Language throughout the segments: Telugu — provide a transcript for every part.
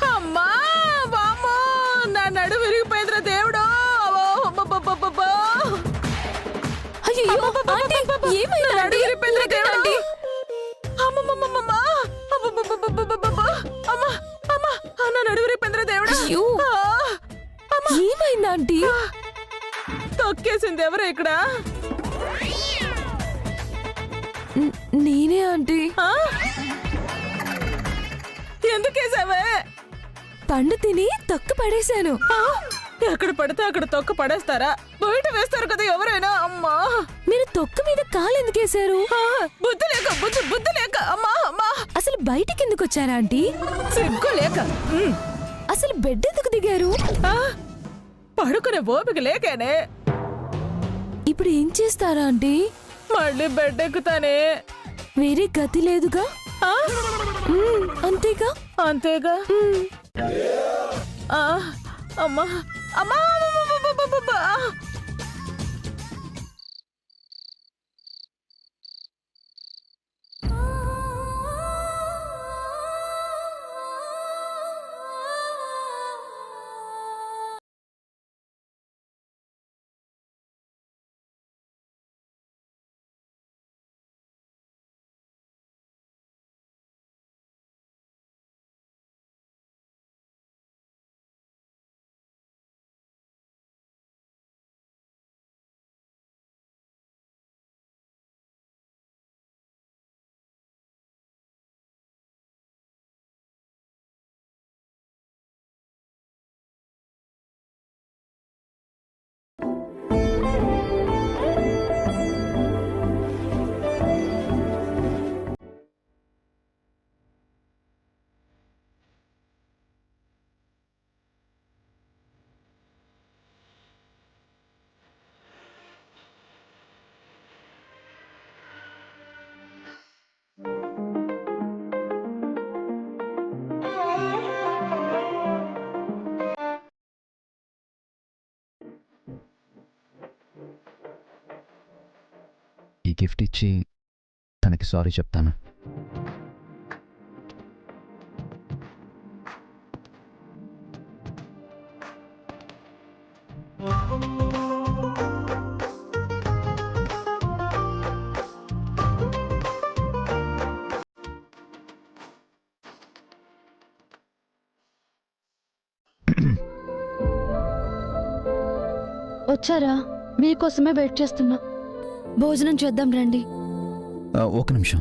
అమ్మా వామ్మో నా నడు విరిగిపోయిందిరా దేవుడు. అయ్యో ఆంటీ ఏమైంది ఆంటీ? లేకండి. అమ్మమ్మమ్మమ్మా అమ్మా అమ్మా నా నడు విరిగిపోయిందిరా దేవుడు. అయ్యో ఏమైంది ఆంటీ? తొక్కేసింది ఎవరు ఇక్కడ? నేనే ఆంటీ. ఎందుకేసావే? పండు తిని తొక్క పడేశాను. ఎక్కడ పడితే అక్కడ తొక్క పడేస్తారా? బయట వేస్తారు కదా ఎవరైనా. అమ్మా మీరు తొక్క మీద కాలు ఎందుకేశారు? బుద్ధి లేక బుద్ధి లేక. అమ్మా అమ్మా అసలు బయటికి ఎందుకు వచ్చారా ఆంటీ? సిగ్గు లేక. అసలు బెడ్ ఎందుకు దిగారు? పడుకునే ఓపిక లేకనే. ఇప్పుడు ఏం చేస్తారా ఆంటీ? మళ్ళీ బెడ్ ఎక్కుతానే. వేరే గతి లేదుగా. అంతేగా అంతేగా. అమ్మా అమ్మా ఈ గిఫ్ట్ ఇచ్చి తనకి సారీ చెప్తాను. వచ్చారా? మీకోసమే వెయిట్ చేస్తున్నా. భోజనం చేద్దాం రండి. ఒక నిమిషం.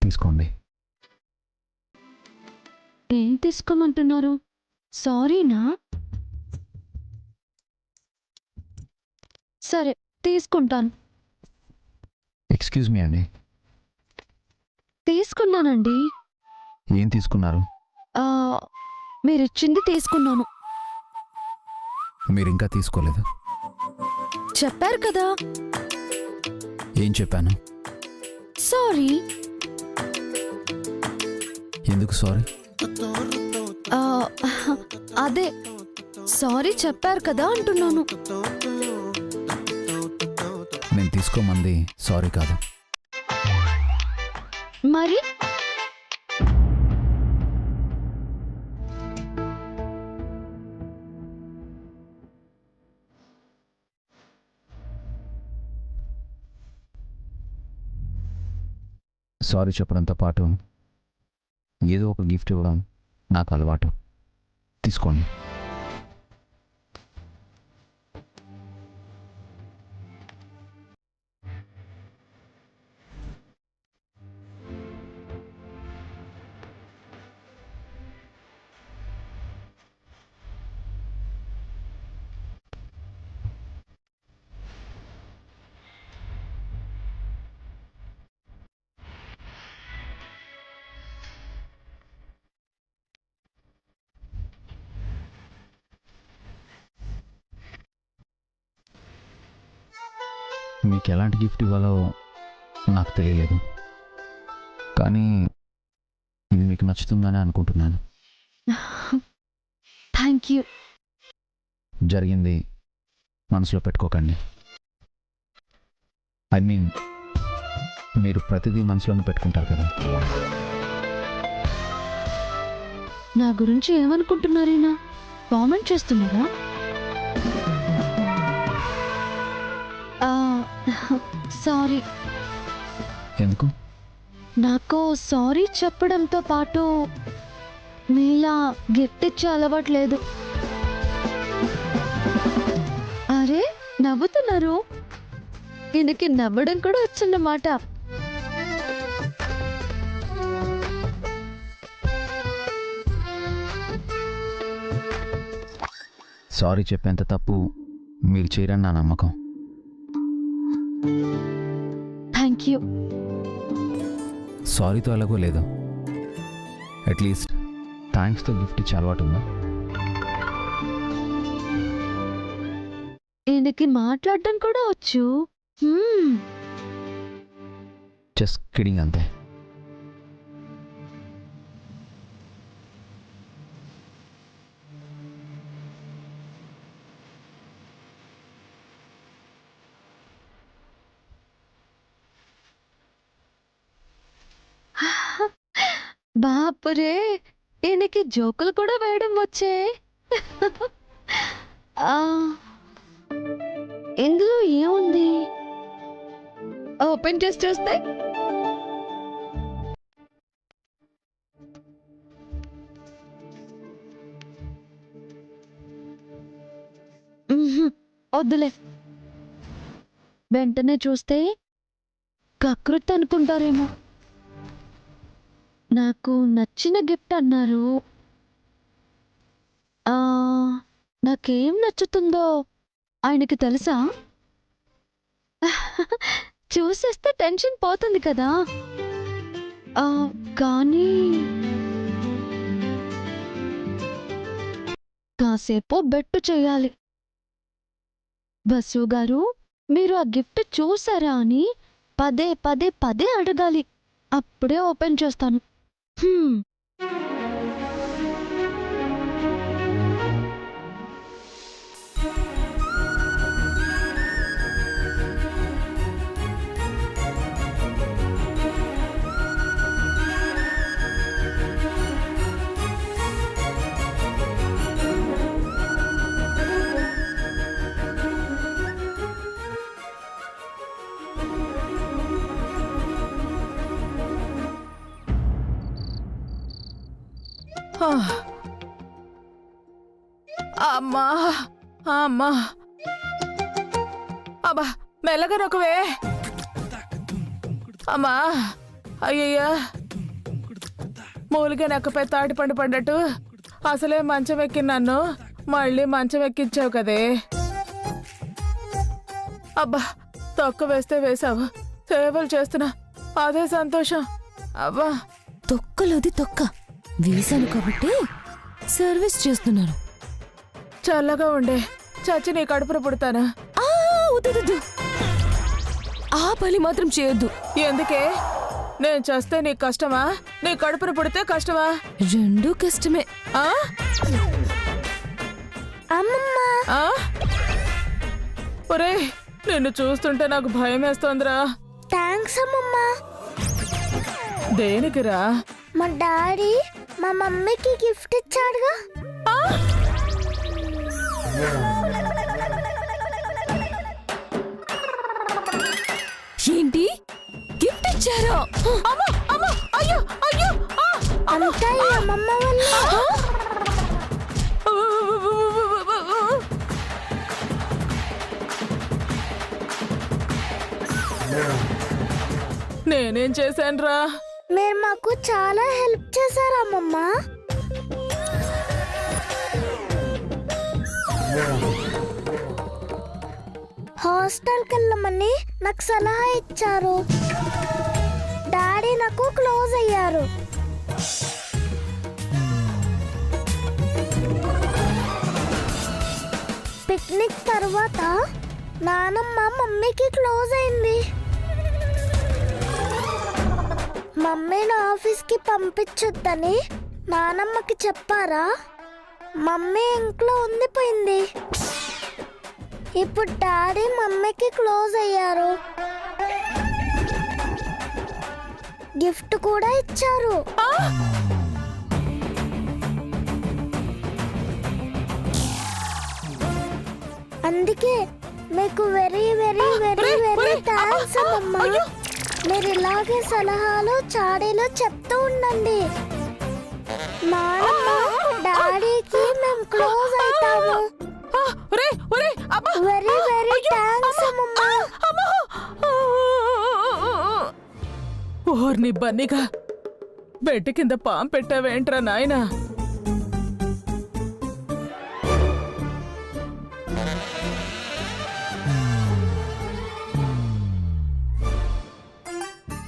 తీసుకోండి. ఏం తీసుకోమంటున్నారు? సారీనా? సరే తీసుకుంటాను. ఎక్స్క్యూజ్ మీ అండి, తీసుకున్నానండి. ఏం తీసుకున్నారు? ఆ, మీరిచ్చింది తీసుకున్నాను. మీరు ఇంకా తీసుకోలేదు. చెప్పారు కదా. ఏం చెప్పాను? సారీ. ఎందుకు సారీ? ఆ, అదే సారీ చెప్పారు కదా అంటున్నాను. నేను తీసుకోమంది సారీ కాదు. మరి సారీ చెప్పడంతో పాటు ఏదో ఒక గిఫ్ట్ ఇవ్వడం నాకు అలవాటు. తీసుకోండి. మీకు ఎలాంటి గిఫ్ట్ ఇవ్వాలో నాకు తెలియలేదు, కానీ ఇది మీకు నచ్చుతుందని అనుకుంటున్నాను. Thank you. జరిగింది మనసులో పెట్టుకోకండి. ఐ మీన్, మీరు ప్రతిదీ మనసులోనే పెట్టుకుంటారు కదా. నా గురించి ఏమనుకుంటున్నారీనా? కామెంట్ చేస్తున్నారా? సారీ. ఎందుకు? నాకు సారీ చెప్పడంతో పాటు మీలా గిఫ్ట్ ఇచ్చే అలవాట్లేదు. అరే, నవ్వుతున్నారు. ఈయనకి నవ్వడం కూడా వచ్చన్నమాట. సారీ చెప్పేంత తప్పు మీరు చేయరని నా నమ్మకం. Thank you. సారీతో ఎలాగో లేదు, అట్లీస్ట్ థ్యాంక్స్తో గిఫ్ట్ ఇచ్చే అలవాటు ఉందా? ఈయనకి మాట్లాడడం కూడా వచ్చు. జస్ట్ కిడింగ్ అంతే. బాపురే, ఈయనకి జోకులు కూడా వేయడం వచ్చే. ఆ, ఇందులో ఏముంది? ఓపెన్ చేసి చూస్తే వద్దులే. వెంటనే చూస్తే కకృతి అనుకుంటారేమో. నాకు నచ్చిన గిఫ్ట్ అన్నారు. నాకేం నచ్చుతుందో ఆయనకి తెలుసా? చూసేస్తే టెన్షన్ పోతుంది కదా. కానీ కాసేపు బెట్టు చేయాలి. బస్సు గారు, మీరు ఆ గిఫ్ట్ చూసారా అని పదే పదే పదే అడగాలి. అప్పుడే ఓపెన్ చేస్తాను. అమ్మా అమ్మా, అబ్బా మెల్లగా నొక్కవే. అమ్మా, అయ్యయ్యా, మూలిగా నొక్కపై తాటి పండు పడ్డట్టు అసలే మంచం ఎక్కి నన్ను మళ్ళీ మంచం ఎక్కించావు కదే. అబ్బా, తొక్క వేస్తే వేసావు, సేవలు చేస్తున్నా, అదే సంతోషం. అబ్బా, తొక్కలోది తొక్క. వేశాను కాబట్టి సర్వీస్ చేస్తున్నాను. చల్లగా ఉండే, చచ్చి నీ కడుపున పుడతానా? ఆ, వద్దు. ఆ పని మాత్రం చేయొద్దు. ఎందుకే? నేను చేస్తే నీకు కష్టమా? నీ కడుపున పుడితే కష్టమా? రెండూ కష్టమే. ఆ? అమ్మమ్మా ఆ? ఒరే, నిన్ను చూస్తుంటే నాకు భయం వేస్తోందిరా. థ్యాంక్స్ అమ్మమ్మా. దేనికిరా? మా డాడీ మా మమ్మీకి గిఫ్ట్ ఇచ్చాడుగా. ఆ? ఏంటి గిఫ్ట్ ఇచ్చారా? అమ్మో, అమ్మో, అయ్యో, అయ్యో, ఆ, అంతా ఈ అమ్మమ్మ వల్ల. నేనేం చేశానురా? మీరు మాకు చాలా హెల్ప్ చేశారు అమ్మమ్మ. హాస్టల్కి వెళ్ళమని నాకు సలహా ఇచ్చారు. డాడీ నాకు క్లోజ్ అయ్యారు. పిక్నిక్ తర్వాత నానమ్మ మమ్మీకి క్లోజ్ అయింది. మమ్మీని ఆఫీస్కి పంపించొద్దని నానమ్మకి చెప్పారా? మమ్మీ ఇంట్లో ఉండిపోయింది. ఇప్పుడు డాడీ మమ్మీకి క్లోజ్ అయ్యారు. గిఫ్ట్ కూడా ఇచ్చారు. అందుకే మీకు very very very very thanks అమ్మమ్మ. మీరు ఇలాగే సలహాలు చాడీలు చెప్తూ ఉండండి. నానమ్మ డాడీకి మేము క్లోజ్ అవుతాము. ఒరే, ఒరే, అబ్బా, వెరీ వెరీ థ్యాంక్స్ అమ్మమ్మ. ఓర్ని బన్నిగా, బెడ్ కింద పాము పెట్టావేంట్రా నాయనా?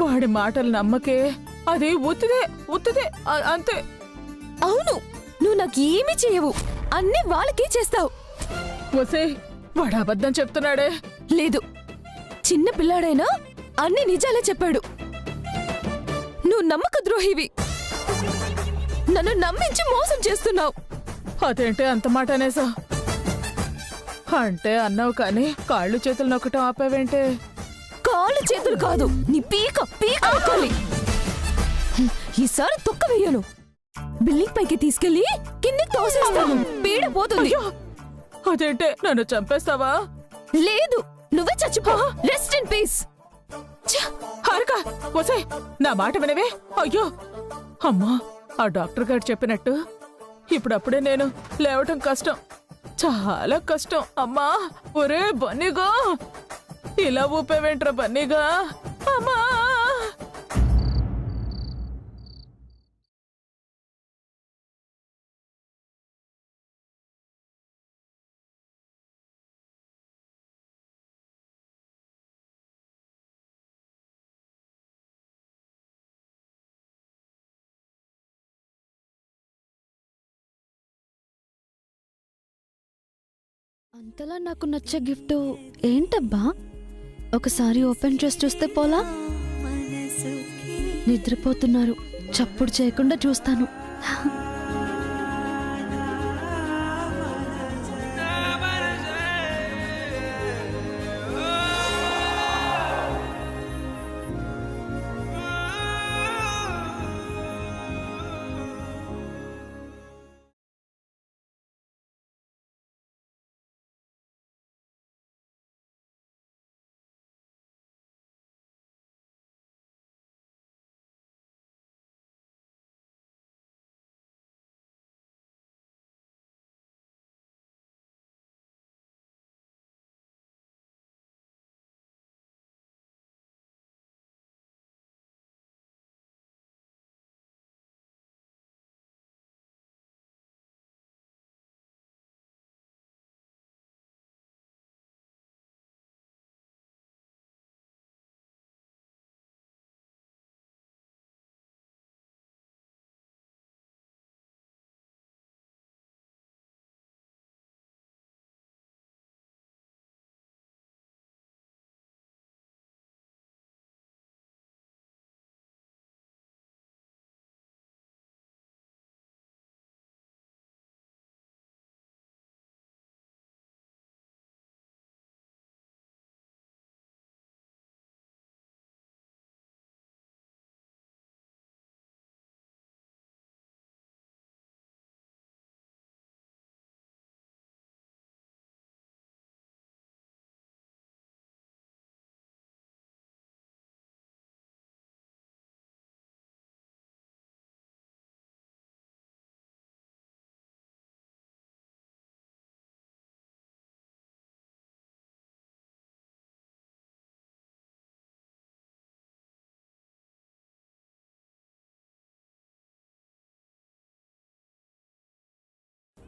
వాడి మాటలు నమ్మకే, అది ఉత్తిదే అంతే. అవును, నువ్వు నాకు ఏమీ చేయవు, అన్ని వాళ్ళకి చేస్తావు. వసే, వాడు అబద్ధం చెప్తున్నాడే. లేదు, చిన్న పిల్లాడైనా అన్ని నిజాలే చెప్పాడు. నువ్వు నమ్మక ద్రోహివి. నన్ను నమ్మించి మోసం చేస్తున్నావు. అదేంటే అంత మాట అనేసా? అంటే అన్నావు కానీ కాళ్ళు చేతులు నొక్కటం ఆపావేంటే? కాళ్ళు చేతులు కాదు, నీ పీక నొక్కాలి. ఈసారి తొక్క వేయను. బిల్డింగ్ పైకి తీసుకెళ్లి కిందికి తోసేస్తాను. పీడ పోతుంది. అయ్యో, అదేంటే నన్ను చంపేస్తావా? లేదు, నువ్వే చచ్చిపో. Rest in peace. హారిక, వసే, నా మాట వినవే. అయ్యో, అమ్మా, ఆ డాక్టర్ గారు చెప్పినట్టు ఇప్పుడప్పుడే నేను లేవటం కష్టం, చాలా కష్టం. అమ్మా, ఒరే బన్నీగా, ఇలా ఊపేవేంట్రా బన్నీగా? అమ్మా. అంతలా నాకు నచ్చే గిఫ్ట్ ఏంటబ్బా? ఒకసారి ఓపెన్ చేసి చూస్తే పోలా? నిద్రపోతున్నారు, చప్పుడు చేయకుండా చూస్తాను.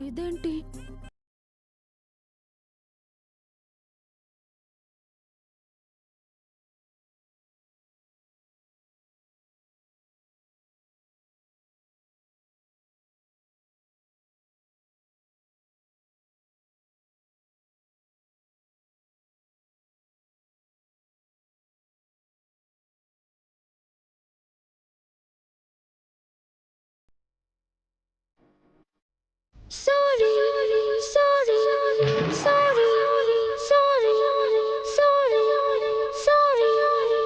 ఇదేంటి? Sorry sorry sorry sorry sorry sorry.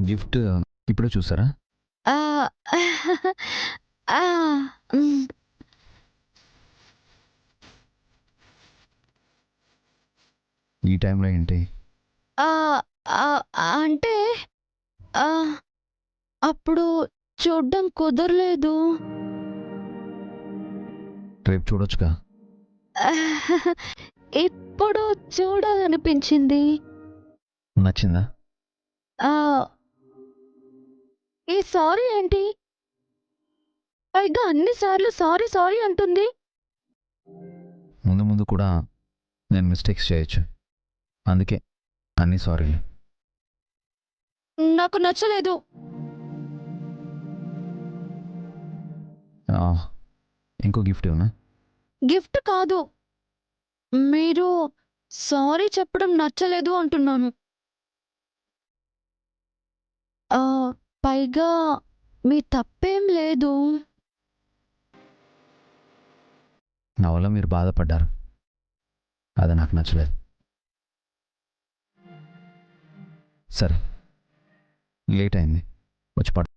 Gift ఇప్పుడే చూసారా? ఆ, ఆ, మ్, ఈ టైంలో ఏంటి? ఆ, ఆ, అంటే ఆ, అప్పుడు చూడ్డం కుదరలేదు. రేపు చూడొచ్చుగా. ఇప్పుడు చూడాలనిపించింది. నచ్చిందా? ఆ, ఈ సారీ ఏంటి? పైగా అన్నిసార్లు సారీ సారీ అంటుంది. ముందు ముందు కూడా నేను మిస్టేక్స్ చేయొచ్చు, అందుకే అన్నీ సారీలు. నాకు నచ్చలేదు. ఇంకో గిఫ్ట్ ఏమన్నా? గిఫ్ట్ కాదు, మీరు సారీ చెప్పడం నచ్చలేదు అంటున్నాను. ఆ, పైగా మీ తప్పేం లేదు. నా వల్ల మీరు బాధపడ్డారు, అది నాకు నచ్చలేదు. సరే, లేట్ అయింది, వచ్చి పడు.